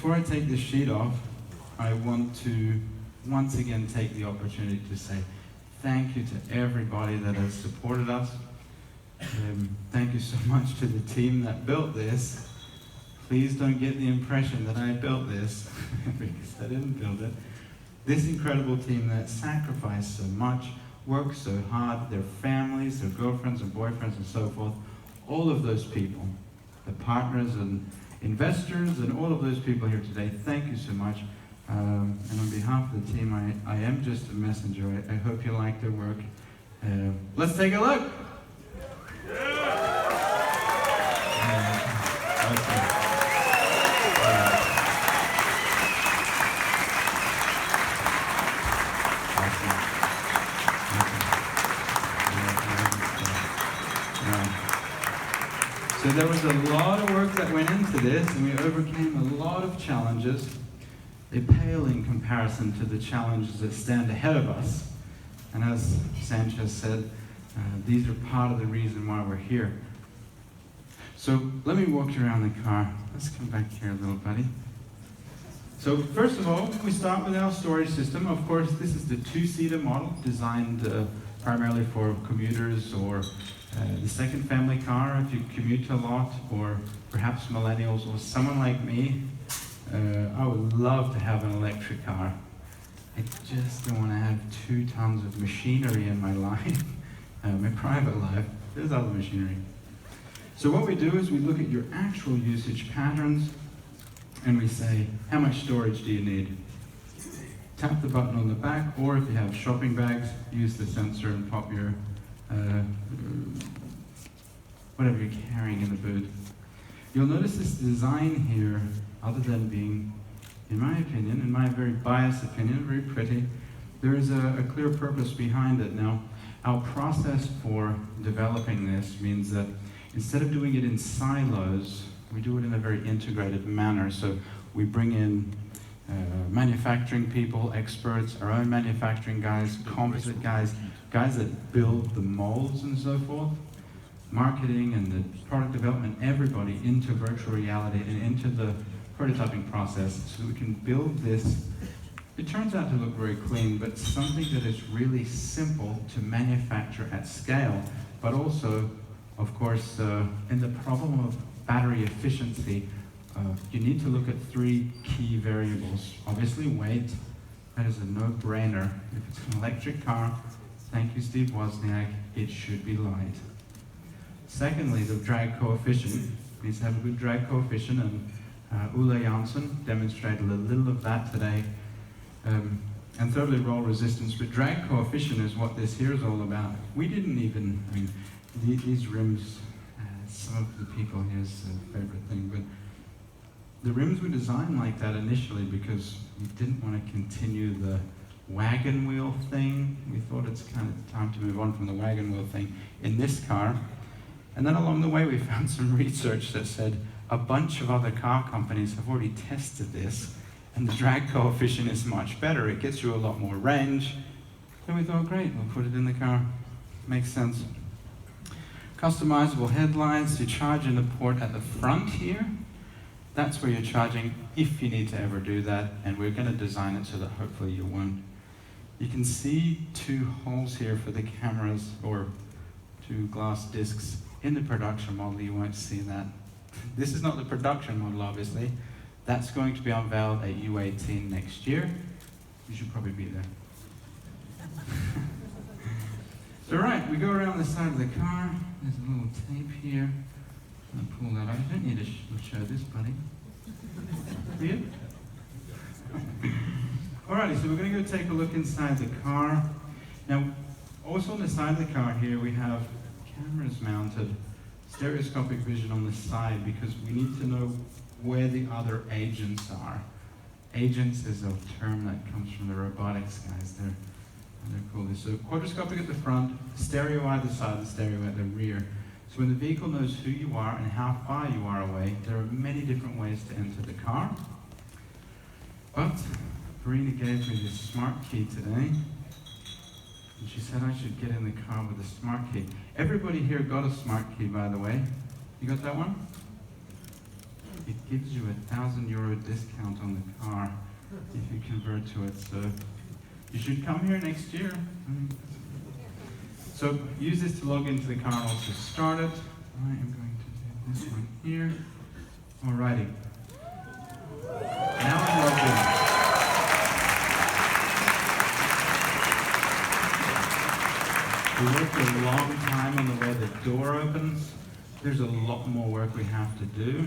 Before I take this sheet off, I want to once again take the opportunity to say thank you to everybody that has supported us. Thank you so much to the team that built this. Please don't get the impression that I built this, because I didn't build it. This incredible team that sacrificed so much, worked so hard, their families, their girlfriends and boyfriends and so forth, all of those people, the partners and investors and all of those people here today, thank you so much. And on behalf of the team, I am just a messenger. I hope you like their work. Let's take a look. So there was a lot of work that went into this, and we overcame a lot of challenges. They pale in comparison to the challenges that stand ahead of us. And as Sanchez said, these are part of the reason why we're here. So let me walk you around the car. Let's come back here, little buddy. So first of all, we start with our storage system. Of course, this is the two-seater model designed primarily for commuters or the second family car if you commute a lot, or perhaps millennials or someone like me. I would love to have an electric car. I just don't want to have 2 tons of machinery in my life, my private life. There's other machinery. So what we do is we look at your actual usage patterns and we say, how much storage do you need? Tap the button on the back, or if you have shopping bags, use the sensor and pop your whatever you're carrying in the boot. You'll notice this design here, other than being, in my opinion, in my very biased opinion, very pretty, there is a clear purpose behind it. Now, our process for developing this means that instead of doing it in silos, we do it in a very integrated manner. So we bring in manufacturing people, experts, our own manufacturing guys, composite guys, guys that build the molds and so forth, marketing and the product development, everybody into virtual reality and into the prototyping process so we can build this. It turns out to look very clean, but something that is really simple to manufacture at scale, but also, of course, in the problem of battery efficiency, you need to look at 3 key variables. Obviously, weight. That is a no-brainer. If it's an electric car, thank you, Steve Wozniak, it should be light. Secondly, the drag coefficient. It needs to have a good drag coefficient, and Ulla Jansson demonstrated a little of that today. And thirdly, roll resistance. But drag coefficient is what this here is all about. We didn't even, I mean, these rims, some of the people here's a favorite thing, but the rims were designed like that initially because we didn't want to continue the wagon wheel thing. We thought it's kind of time to move on from the wagon wheel thing in this car. And then along the way we found some research that said a bunch of other car companies have already tested this, and the drag coefficient is much better. It gets you a lot more range. So we thought, great, we'll put it in the car. Makes sense. Customizable headlights. You charge in the port at the front here. That's where you're charging if you need to ever do that, and we're going to design it so that hopefully you won't. You can see 2 holes here for the cameras, or 2 glass discs. In the production model, you won't see that. This is not the production model, obviously. That's going to be unveiled at U18 next year. You should probably be there. So right, we go around the side of the car. There's a little tape here. I'm gonna pull that out. You don't need to show this, buddy. Do you? Alrighty, so we're going to go take a look inside the car. Now, also on the side of the car here, we have cameras mounted, stereoscopic vision on the side, because we need to know where the other agents are. Agents is a term that comes from the robotics guys. They're cool. So quadroscopic at the front, stereo either side, and stereo at the rear. So when the vehicle knows who you are and how far you are away, there are many different ways to enter the car. But Verena gave me this smart key today, and she said I should get in the car with a smart key. Everybody here got a smart key, by the way. You got that one? it gives you a €1,000 discount on the car if you convert to it. So you should come here next year. So use this to log into the car and also start it. I am going to do this one here. Alrighty. Now I'm logged in. We worked a long time on the way the door opens. There's a lot more work we have to do.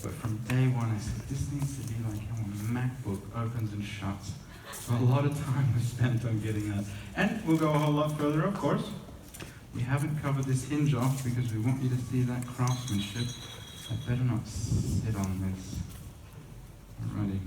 But from day one, I said, this needs to be like how a MacBook opens and shuts. So a lot of time was spent on getting that. And we'll go a whole lot further, of course. We haven't covered this hinge off because we want you to see that craftsmanship. I better not sit on this. Alrighty.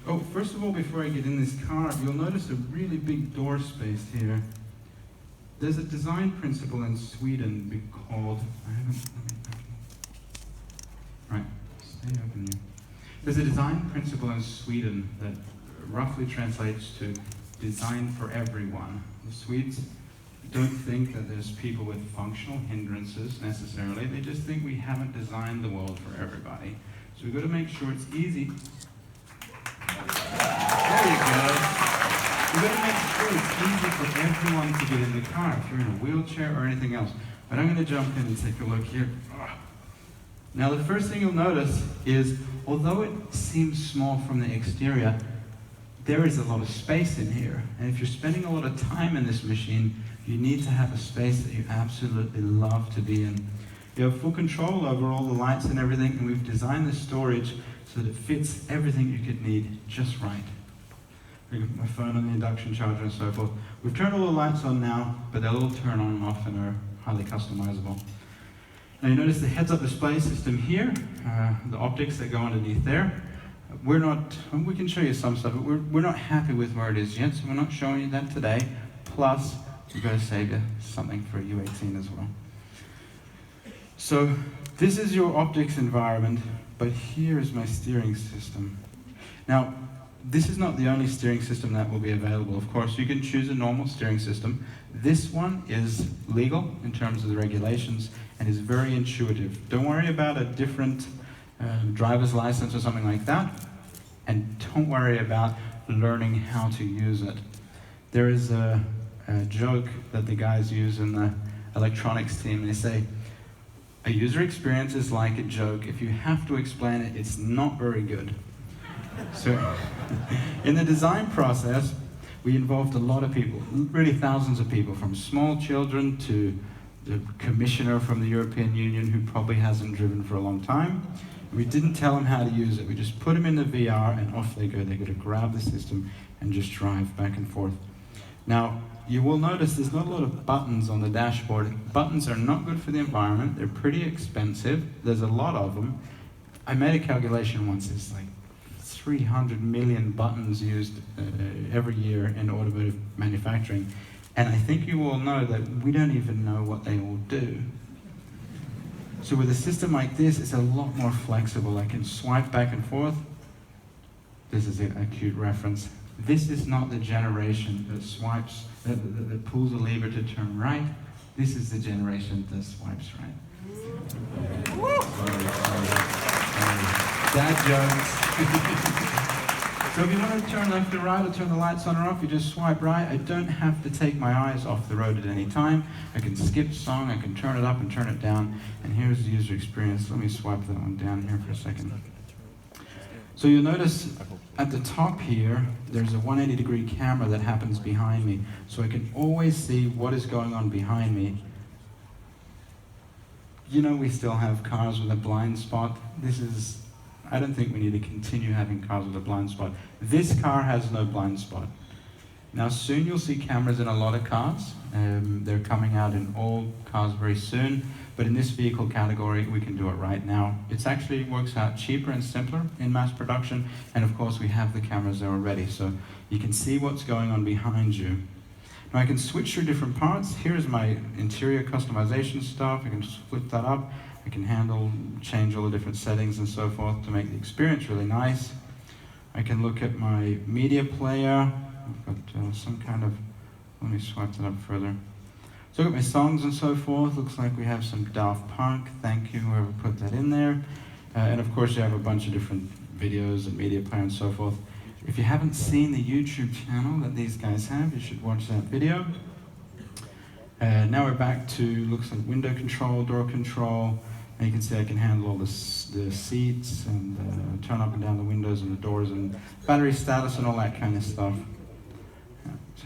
Oh, first of all, before I get in this car, you'll notice a really big door space here. There's a design principle in Sweden called, right, stay open here. There's a design principle in Sweden that roughly translates to design for everyone. The Swedes don't think that there's people with functional hindrances necessarily. They just think we haven't designed the world for everybody. So we've got to make sure it's easy. There you go. We've got to make sure it's easy for everyone to get in the car, if you're in a wheelchair or anything else. But I'm going to jump in and take a look here. Now the first thing you'll notice is, although it seems small from the exterior, there is a lot of space in here. And if you're spending a lot of time in this machine, you need to have a space that you absolutely love to be in. You have full control over all the lights and everything, and we've designed the storage so that it fits everything you could need just right. My phone on the induction charger and so forth. We've turned all the lights on now, but they'll all turn on and off and are highly customizable. Now you notice the heads-up display system here, the optics that go underneath there. We can show you some stuff, but we're not happy with where it is yet, so we're not showing you that today. Plus, we've got to save you something for a U18 as well. So this is your optics environment, but here's my steering system. Now, this is not the only steering system that will be available. Of course, you can choose a normal steering system. This one is legal in terms of the regulations and is very intuitive. Don't worry about a different driver's license or something like that. And don't worry about learning how to use it. There is a joke that the guys use in the electronics team. They say, a user experience is like a joke. If you have to explain it, it's not very good. So, in the design process, we involved a lot of people, really thousands of people, from small children to the commissioner from the European Union who probably hasn't driven for a long time. We didn't tell them how to use it. We just put them in the VR and off they go. They got to grab the system and just drive back and forth. Now, you will notice there's not a lot of buttons on the dashboard. Buttons are not good for the environment. They're pretty expensive. There's a lot of them. I made a calculation once. It's like 300 million buttons used every year in automotive manufacturing. And I think you all know that we don't even know what they all do. So with a system like this, it's a lot more flexible. I can swipe back and forth. This is a cute reference. This is not the generation that swipes, that pulls a lever to turn right. This is the generation that swipes right. Sorry. Dad jokes. So if you want to turn left or right or turn the lights on or off, you just swipe right. I don't have to take my eyes off the road at any time. I can skip song, I can turn it up and turn it down. And here's the user experience. Let me swipe that one down here for a second. So you'll notice at the top here, there's a 180-degree camera that happens behind me. So I can always see what is going on behind me. You know, we still have cars with a blind spot. I don't think we need to continue having cars with a blind spot. This car has no blind spot. Now soon you'll see cameras in a lot of cars. They're coming out in all cars very soon, but in this vehicle category we can do it right now. It actually works out cheaper and simpler in mass production, and of course we have the cameras there already, so you can see what's going on behind you. Now I can switch through different parts. Here's my interior customization stuff. I can just flip that up. I can change all the different settings and so forth to make the experience really nice. I can look at my media player. I've got some kind of, let me swipe that up further. So I've got my songs and so forth. Looks like we have some Daft Punk. Thank you, whoever put that in there. And of course you have a bunch of different videos and media player and so forth. If you haven't seen the YouTube channel that these guys have, you should watch that video. Now we're back to, looks like window control, door control, and you can see I can handle all the seats and turn up and down the windows and the doors and battery status and all that kind of stuff.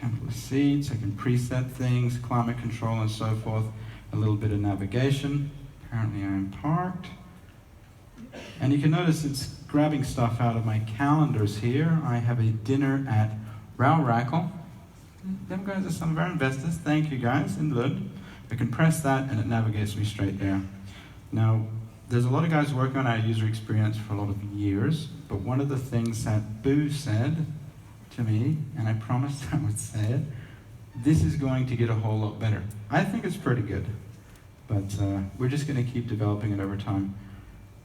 Handle the seats, I can preset things, climate control and so forth, a little bit of navigation. Apparently I'm parked. And you can notice it's grabbing stuff out of my calendars here. I have a dinner at Rackle. Them guys are some of our investors. Thank you guys in Lund. I can press that and it navigates me straight there. Now, there's a lot of guys working on our user experience for a lot of years, but one of the things that Boo said to me, and I promised I would say it, this is going to get a whole lot better. I think it's pretty good, but we're just going to keep developing it over time.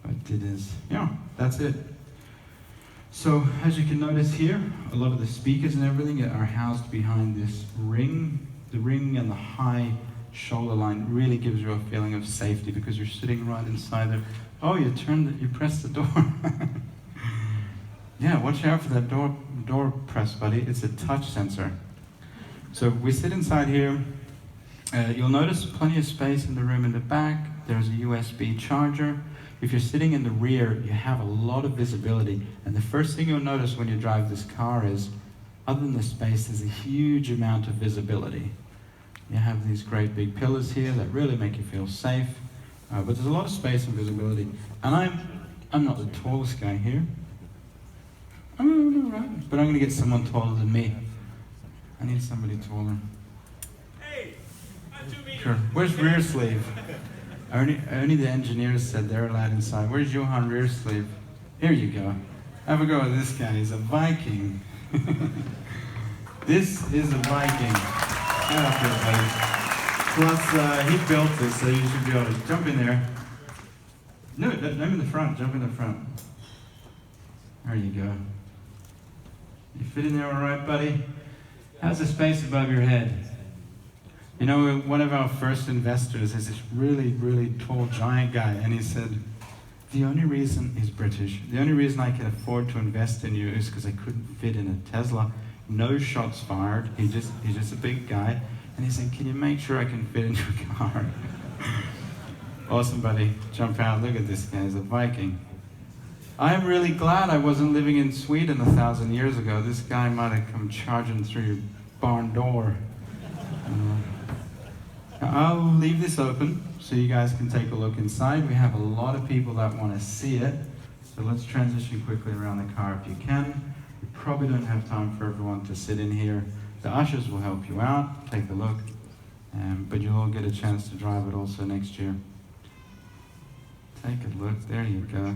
But it is, yeah, that's it. So, as you can notice here, a lot of the speakers and everything are housed behind this ring. The ring and the high shoulder line really gives you a feeling of safety because you're sitting right inside there. Oh, you press the door. Yeah, watch out for that door press, buddy. It's a touch sensor. So we sit inside here. You'll notice plenty of space in the room in the back. There's a USB charger. If you're sitting in the rear, you have a lot of visibility. And the first thing you'll notice when you drive this car is, other than the space, there's a huge amount of visibility. You have these great big pillars here that really make you feel safe. But there's a lot of space and visibility. And I'm not the tallest guy here. I'm all right, but I'm going to get someone taller than me. I need somebody taller. Hey, I'm 2 meters. Sure. Where's rear sleeve? Only the engineers said they're allowed inside. Where's Johan rear sleeve? Here you go. Have a go with this guy. He's a Viking. This is a Viking. Get up here, buddy. Plus, he built this, so you should be able to jump in there. No, I'm in the front. Jump in the front. There you go. You fit in there all right, buddy? How's the space above your head? You know, one of our first investors is this really, really tall, giant guy, and he said, the only reason he's British, the only reason I can afford to invest in you is because I couldn't fit in a Tesla. No shots fired. He's just a big guy. And he said, can you make sure I can fit into a car? Awesome, buddy. Jump out. Look at this guy. He's a Viking. I'm really glad I wasn't living in Sweden 1,000 years ago. This guy might have come charging through your barn door. I'll leave this open so you guys can take a look inside. We have a lot of people that want to see it. So let's transition quickly around the car if you can. We probably don't have time for everyone to sit in here. The ushers will help you out. Take a look. But you'll all get a chance to drive it also next year. Take a look. There you go.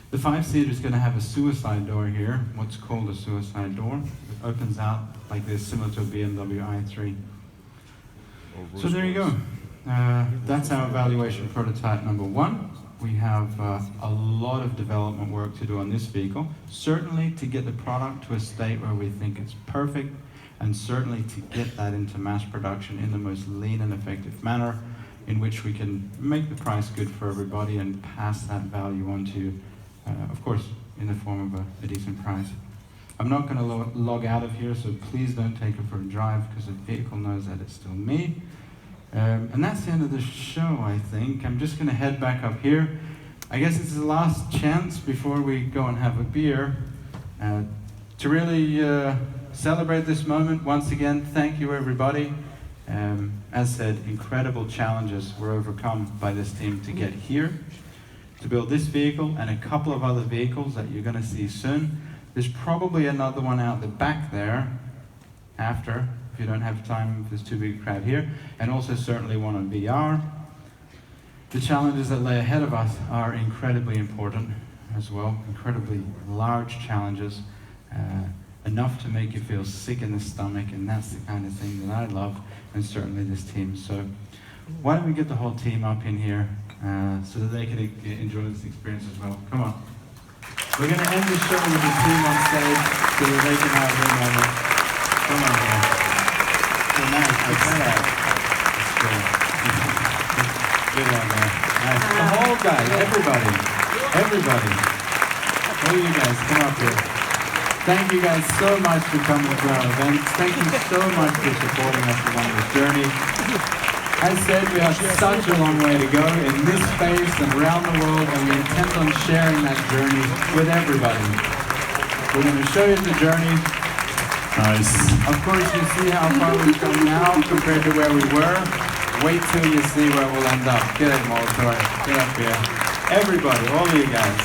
The 5-seater is going to have a suicide door here, what's called a suicide door. It opens out like this, similar to a BMW i3. So there you go. That's our evaluation prototype number 1. We have a lot of development work to do on this vehicle, certainly to get the product to a state where we think it's perfect, and certainly to get that into mass production in the most lean and effective manner, in which we can make the price good for everybody and pass that value on to you. Of course, in the form of a decent price. I'm not going to log out of here, so please don't take it for a drive, because the vehicle knows that it's still me. And that's the end of the show, I think. I'm just going to head back up here. I guess it's the last chance before we go and have a beer to really celebrate this moment. Once again, thank you, everybody. As said, incredible challenges were overcome by this team to get here, to build this vehicle and a couple of other vehicles that you're going to see soon. There's probably another one out the back there after, if you don't have time, if there's too big a crowd here, and also certainly one on VR. The challenges that lay ahead of us are incredibly important as well, incredibly large challenges, enough to make you feel sick in the stomach, and that's the kind of thing that I love, and certainly this team. So why don't we get the whole team up in here so that they can enjoy this experience as well. Come on. We're going to end the show with the team on stage so that they can have their moment. Come on, man. So nice. Let's go. Good one there. Nice. The whole guys, everybody. All you guys, come up here. Thank you guys so much for coming to our events. Thank you so much for supporting us along this journey. As said, we have such a long way to go in this space and around the world, and we intend on sharing that journey with everybody. We're going to show you the journey. Nice. Of course, you see how far we've come now compared to where we were. Wait till you see where we'll end up. Get it, Molitor. Get up here. Everybody, all of you guys.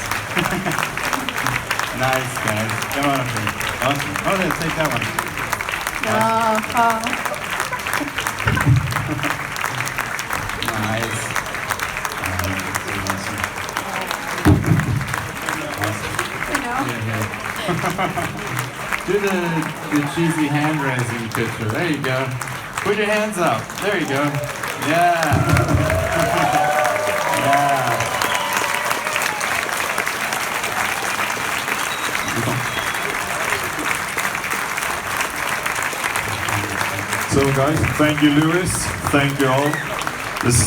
Nice, guys. Come on up here. Awesome. Oh, there, take that one. Nice. Do the cheesy hand raising picture. There you go. Put your hands up. There you go. Yeah. Yeah. So guys, thank you Lewis, thank you all. This